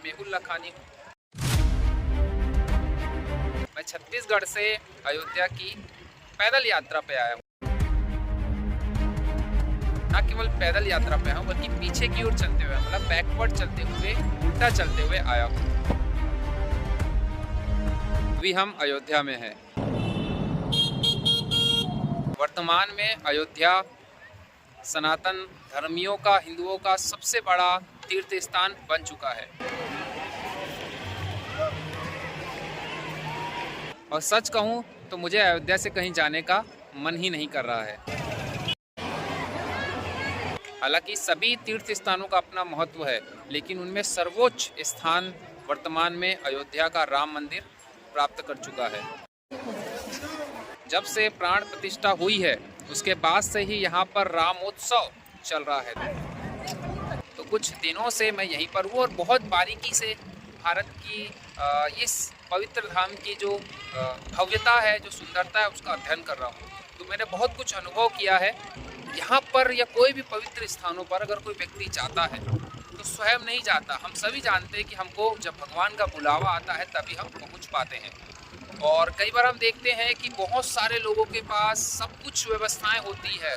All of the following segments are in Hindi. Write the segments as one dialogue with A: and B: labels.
A: मेहुल लखानी हूँ। मैं छत्तीसगढ़ से अयोध्या की पैदल यात्रा पे आया हूँ। न केवल पैदल यात्रा पे आया हूँ बल्कि पीछे की ओर चलते हुए, मतलब बैकवर्ड चलते हुए, उल्टा चलते हुए आया हूँ। अभी हम अयोध्या में हैं। वर्तमान में अयोध्या सनातन धर्मियों का, हिंदुओं का सबसे बड़ा तीर्थ स्थान बन चुका है। और सच कहूँ तो मुझे अयोध्या से कहीं जाने का मन ही नहीं कर रहा है। हालांकि सभी तीर्थ स्थानों का अपना महत्व है, लेकिन उनमें सर्वोच्च स्थान वर्तमान में अयोध्या का राम मंदिर प्राप्त कर चुका है। जब से प्राण प्रतिष्ठा हुई है उसके बाद से ही यहाँ पर रामोत्सव चल रहा है। तो कुछ दिनों से मैं यहीं पर हूँ और बहुत बारीकी से भारत की इस पवित्र धाम की जो भव्यता है, जो सुंदरता है, उसका अध्ययन कर रहा हूँ। तो मैंने बहुत कुछ अनुभव किया है। यहाँ पर या कोई भी पवित्र स्थानों पर अगर कोई व्यक्ति जाता है तो स्वयं नहीं जाता। हम सभी जानते हैं कि हमको जब भगवान का बुलावा आता है तभी हम पहुँच पाते हैं। और कई बार हम देखते हैं कि बहुत सारे लोगों के पास सब कुछ व्यवस्थाएं होती है,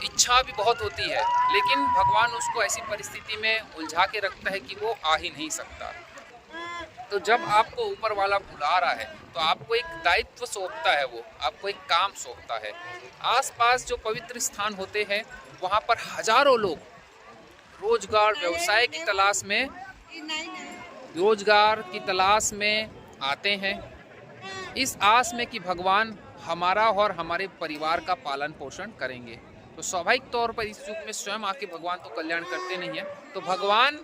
A: इच्छा भी बहुत होती है, लेकिन भगवान उसको ऐसी परिस्थिति में उलझा के रखता है कि वो आ ही नहीं सकता। तो जब आपको ऊपर वाला बुला रहा है तो आपको एक दायित्व सौंपता है, वो आपको एक काम सौंपता है। आसपास जो पवित्र स्थान होते हैं वहाँ पर हजारों लोग रोजगार, व्यवसाय की तलाश में आते हैं, इस आस में कि भगवान हमारा और हमारे परिवार का पालन पोषण करेंगे। तो स्वाभाविक तौर पर इस युग में स्वयं आके भगवान तो कल्याण करते नहीं है, तो भगवान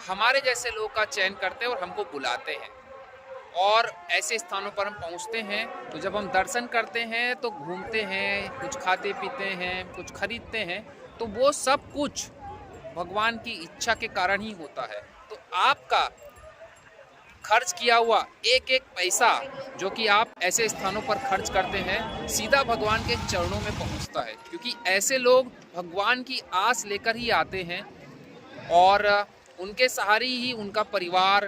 A: हमारे जैसे लोग का चयन करते हैं और हमको बुलाते हैं और ऐसे स्थानों पर हम पहुंचते हैं। तो जब हम दर्शन करते हैं तो घूमते हैं, कुछ खाते पीते हैं, कुछ खरीदते हैं, तो वो सब कुछ भगवान की इच्छा के कारण ही होता है। तो आपका खर्च किया हुआ एक एक पैसा जो कि आप ऐसे स्थानों पर खर्च करते हैं सीधा भगवान के चरणों में पहुंचता है, क्योंकि ऐसे लोग भगवान की आस लेकर ही आते हैं और उनके सहारे ही उनका परिवार,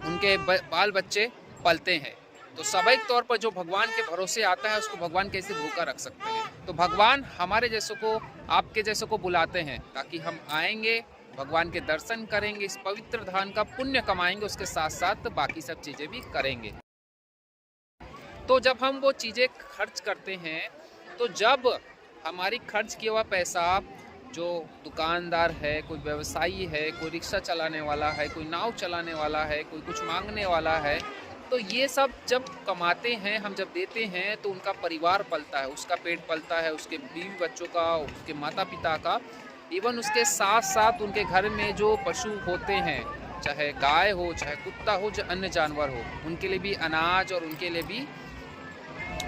A: उनके बाल बच्चे पलते हैं। तो स्वाभाविक तौर पर जो भगवान के भरोसे आता है उसको भगवान कैसे भूखा रख सकते हैं। तो भगवान हमारे जैसों को, आपके जैसों को बुलाते हैं ताकि हम आएंगे, भगवान के दर्शन करेंगे, इस पवित्र धाम का पुण्य कमाएंगे, उसके साथ साथ बाकी सब चीज़ें भी करेंगे। तो जब हम वो चीज़ें खर्च करते हैं, तो जब हमारी खर्च किया हुआ पैसा, जो दुकानदार है, कोई व्यवसायी है, कोई रिक्शा चलाने वाला है, कोई नाव चलाने वाला है, कोई कुछ मांगने वाला है, तो ये सब जब कमाते हैं, हम जब देते हैं तो उनका परिवार पलता है, उसका पेट पलता है, उसके बीवी बच्चों का, उसके माता पिता का, इवन उसके साथ साथ उनके घर में जो पशु होते हैं, चाहे गाय हो, चाहे कुत्ता हो, चाहे अन्य जानवर हो, उनके लिए भी अनाज और उनके लिए भी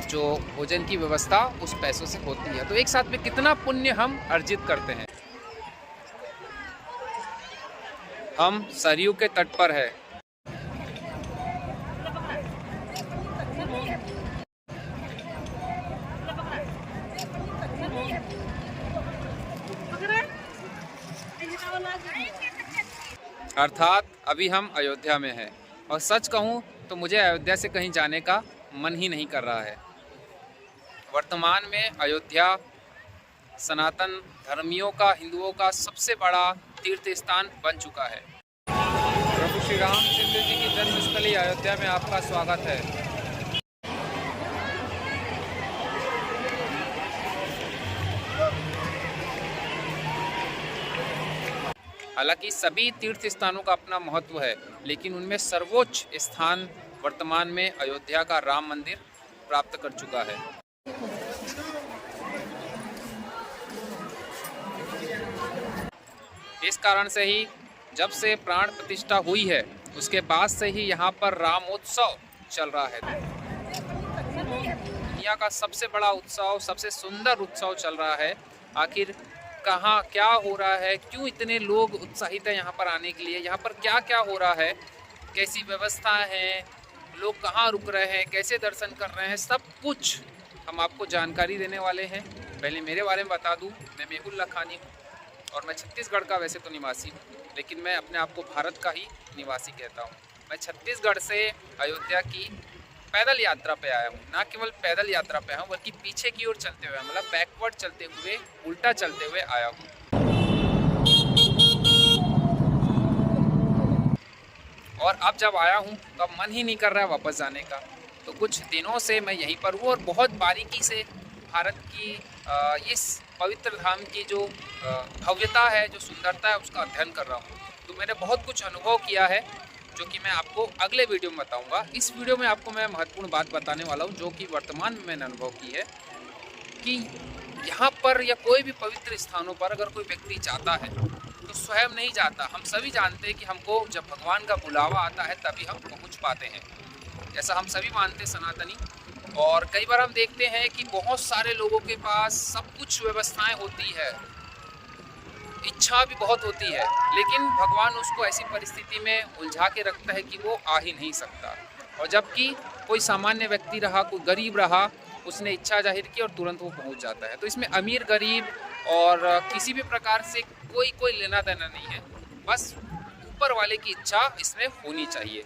A: जो भोजन की व्यवस्था उस पैसों से होती है। तो एक साथ में कितना पुण्य हम अर्जित करते हैं। हम सरयू के तट पर है। अर्थात अभी हम अयोध्या में हैं और सच कहूँ तो मुझे अयोध्या से कहीं जाने का मन ही नहीं कर रहा है। वर्तमान में अयोध्या सनातन धर्मियों का, हिंदुओं का सबसे बड़ा तीर्थ स्थान बन चुका है। प्रभु श्री रामचंद्र जी की जन्मस्थली अयोध्या में आपका स्वागत है। हालांकि सभी तीर्थ स्थानों का अपना महत्व है, लेकिन उनमें सर्वोच्च स्थान वर्तमान में अयोध्या का राम मंदिर प्राप्त कर चुका है। इस कारण से ही जब से प्राण प्रतिष्ठा हुई है उसके बाद से ही यहाँ पर रामोत्सव चल रहा है। दुनिया का सबसे बड़ा उत्सव, सबसे सुंदर उत्सव चल रहा है। आखिर कहाँ क्या हो रहा है, क्यों इतने लोग उत्साहित हैं यहाँ पर आने के लिए, यहाँ पर क्या क्या हो रहा है, कैसी व्यवस्था है, लोग कहाँ रुक रहे हैं, कैसे दर्शन कर रहे हैं, सब कुछ हम आपको जानकारी देने वाले हैं। पहले मेरे बारे में बता दूं, मैं मेहुल लखानी हूँ और मैं छत्तीसगढ़ का वैसे तो निवासी हूँ, लेकिन मैं अपने आप को भारत का ही निवासी कहता हूँ। मैं छत्तीसगढ़ से अयोध्या की पैदल यात्रा पे आया हूँ। ना केवल पैदल यात्रा पे आया हूँ बल्कि पीछे की ओर चलते हुए, मतलब बैकवर्ड चलते हुए, उल्टा चलते हुए आया हूँ। और अब जब आया हूँ तो अब मन ही नहीं कर रहा है वापस जाने का। तो कुछ दिनों से मैं यहीं पर हूँ और बहुत बारीकी से भारत की इस पवित्र धाम की जो भव्यता है, जो सुंदरता है, उसका अध्ययन कर रहा हूँ। तो मैंने बहुत कुछ अनुभव किया है जो कि मैं आपको अगले वीडियो में बताऊँगा। इस वीडियो में आपको मैं महत्वपूर्ण बात बताने वाला हूँ जो कि वर्तमान में मैंने अनुभव की है कि यहाँ पर या कोई भी पवित्र स्थानों पर अगर कोई व्यक्ति जाता है तो स्वयं नहीं जाता। हम सभी जानते हैं कि हमको जब भगवान का बुलावा आता है तभी हम पहुँच पाते हैं, ऐसा हम सभी मानते सनातनी। और कई बार हम देखते हैं कि बहुत सारे लोगों के पास सब कुछ व्यवस्थाएं होती है, इच्छा भी बहुत होती है, लेकिन भगवान उसको ऐसी परिस्थिति में उलझा के रखता है कि वो आ ही नहीं सकता। और जबकि कोई सामान्य व्यक्ति रहा, कोई गरीब रहा, उसने इच्छा जाहिर की और तुरंत वो पहुंच जाता है। तो इसमें अमीर गरीब और किसी भी प्रकार से कोई लेना देना नहीं है, बस ऊपर वाले की इच्छा इसमें होनी चाहिए।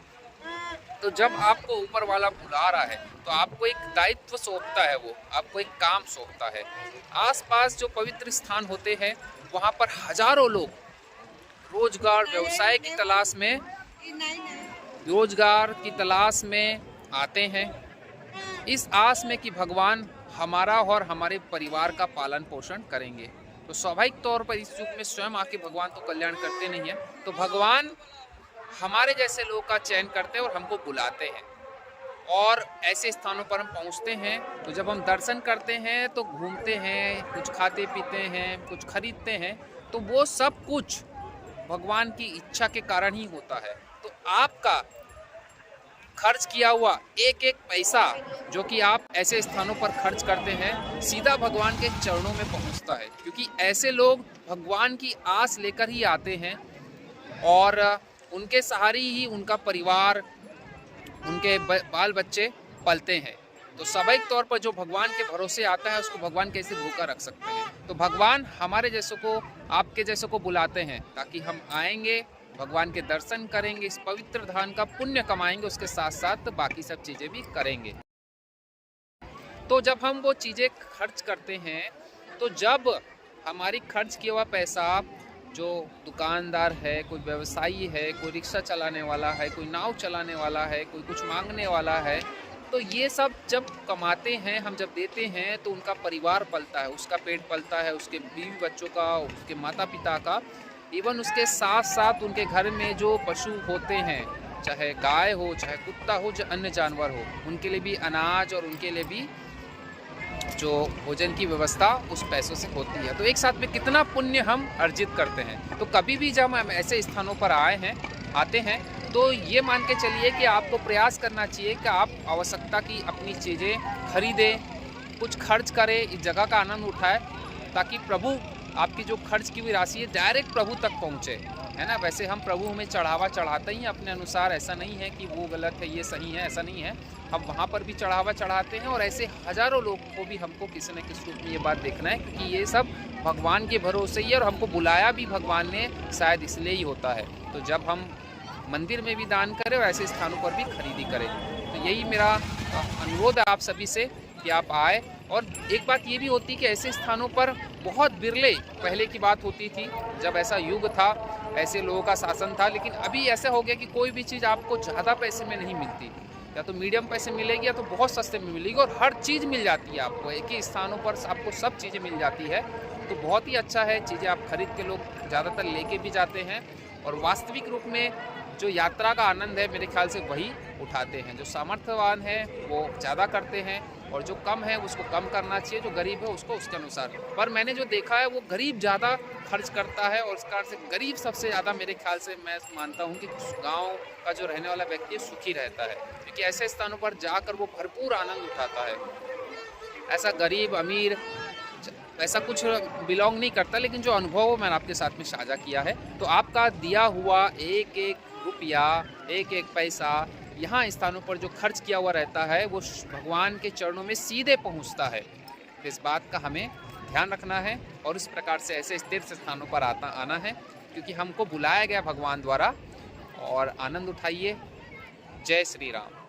A: तो जब आपको ऊपर वाला बुला रहा है तो आपको एक दायित्व सौंपता है, वो आपको एक काम सौंपता है। आसपास जो पवित्र स्थान होते हैं वहाँ पर हजारों लोग रोजगार व्यवसाय की तलाश में आते हैं, इस आस में कि भगवान हमारा और हमारे परिवार का पालन पोषण करेंगे। तो स्वाभाविक तौर पर इस युग में स्वयं आके भगवान तो कल्याण करते नहीं हैं, तो भगवान हमारे जैसे लोग का चयन करते हैं और हमको बुलाते हैं और ऐसे स्थानों पर हम पहुंचते हैं। तो जब हम दर्शन करते हैं तो घूमते हैं, कुछ खाते पीते हैं, कुछ खरीदते हैं, तो वो सब कुछ भगवान की इच्छा के कारण ही होता है। तो आपका खर्च किया हुआ एक एक पैसा जो कि आप ऐसे स्थानों पर खर्च करते हैं सीधा भगवान के चरणों में पहुंचता है, क्योंकि ऐसे लोग भगवान की आस लेकर ही आते हैं और उनके सहारे ही उनका परिवार, उनके बाल बच्चे पलते हैं। तो स्वाभाविक तौर पर जो भगवान के भरोसे आता है उसको भगवान कैसे भूखा रख सकते हैं। तो भगवान हमारे जैसों को, आपके जैसों को बुलाते हैं ताकि हम आएंगे, भगवान के दर्शन करेंगे, इस पवित्र धाम का पुण्य कमाएंगे, उसके साथ साथ बाकी सब चीज़ें भी करेंगे। तो जब हम वो चीज़ें खर्च करते हैं, तो जब हमारी खर्च किया हुआ पैसा, जो दुकानदार है, कोई व्यवसायी है, कोई रिक्शा चलाने वाला है, कोई नाव चलाने वाला है, कोई कुछ मांगने वाला है, तो ये सब जब कमाते हैं, हम जब देते हैं तो उनका परिवार पलता है, उसका पेट पलता है, उसके बीवी बच्चों का, उसके माता पिता का, इवन उसके साथ साथ उनके घर में जो पशु होते हैं, चाहे गाय हो, चाहे कुत्ता हो, चाहे अन्य जानवर हो, उनके लिए भी अनाज और उनके लिए भी जो भोजन की व्यवस्था उस पैसों से होती है। तो एक साथ में कितना पुण्य हम अर्जित करते हैं। तो कभी भी जब हम ऐसे स्थानों पर आते हैं तो ये मान के चलिए कि आपको प्रयास करना चाहिए कि आप आवश्यकता की अपनी चीज़ें खरीदें, कुछ खर्च करें, इस जगह का आनंद उठाएं, ताकि प्रभु आपकी जो खर्च की हुई राशि है डायरेक्ट प्रभु तक पहुँचे, है ना। वैसे हम प्रभु हमें चढ़ावा चढ़ाते ही अपने अनुसार, ऐसा नहीं है कि वो गलत है ये सही है, ऐसा नहीं है। हम वहाँ पर भी चढ़ावा चढ़ाते हैं और ऐसे हजारों लोगों को भी हमको किसी न किसी रूप में ये बात देखना है, क्योंकि ये सब भगवान के भरोसे ही है और हमको बुलाया भी भगवान ने शायद इसलिए ही होता है। तो जब हम मंदिर में भी दान करें और ऐसे स्थानों पर भी खरीदी करें, तो यही मेरा अनुरोध है आप सभी से कि आप आए। और एक बात ये भी होती कि ऐसे स्थानों पर बहुत बिरले पहले की बात होती थी, जब ऐसा युग था, ऐसे लोगों का शासन था, लेकिन अभी ऐसा हो गया कि कोई भी चीज़ आपको ज़्यादा पैसे में नहीं मिलती, या तो मीडियम पैसे मिलेगी या तो बहुत सस्ते में मिलेगी, और हर चीज़ मिल जाती है आपको, एक ही स्थानों पर आपको सब चीज़ें मिल जाती है। तो बहुत ही अच्छा है, चीज़ें आप खरीद के लोग ज़्यादातर लेके भी जाते हैं, और वास्तविक रूप में जो यात्रा का आनंद है मेरे ख्याल से वही उठाते हैं। जो सामर्थ्यवान है वो ज़्यादा करते हैं और जो कम है उसको कम करना चाहिए, जो गरीब है उसको उसके अनुसार। पर मैंने जो देखा है वो गरीब ज़्यादा खर्च करता है, और इस कारण से गरीब सबसे ज़्यादा मेरे ख्याल से मैं मानता हूँ कि गांव का जो रहने वाला व्यक्ति सुखी रहता है, क्योंकि ऐसे स्थानों पर जाकर वो भरपूर आनंद उठाता है। ऐसा गरीब अमीर ऐसा कुछ बिलोंग नहीं करता, लेकिन जो अनुभव मैंने आपके साथ में साझा किया है, तो आपका दिया हुआ एक एक रुपया, एक एक पैसा यहाँ स्थानों पर जो खर्च किया हुआ रहता है वो भगवान के चरणों में सीधे पहुँचता है। तो इस बात का हमें ध्यान रखना है और इस प्रकार से ऐसे तीर्थ स्थानों पर आना है। क्योंकि हमको बुलाया गया भगवान द्वारा। और आनंद उठाइए। जय श्री राम।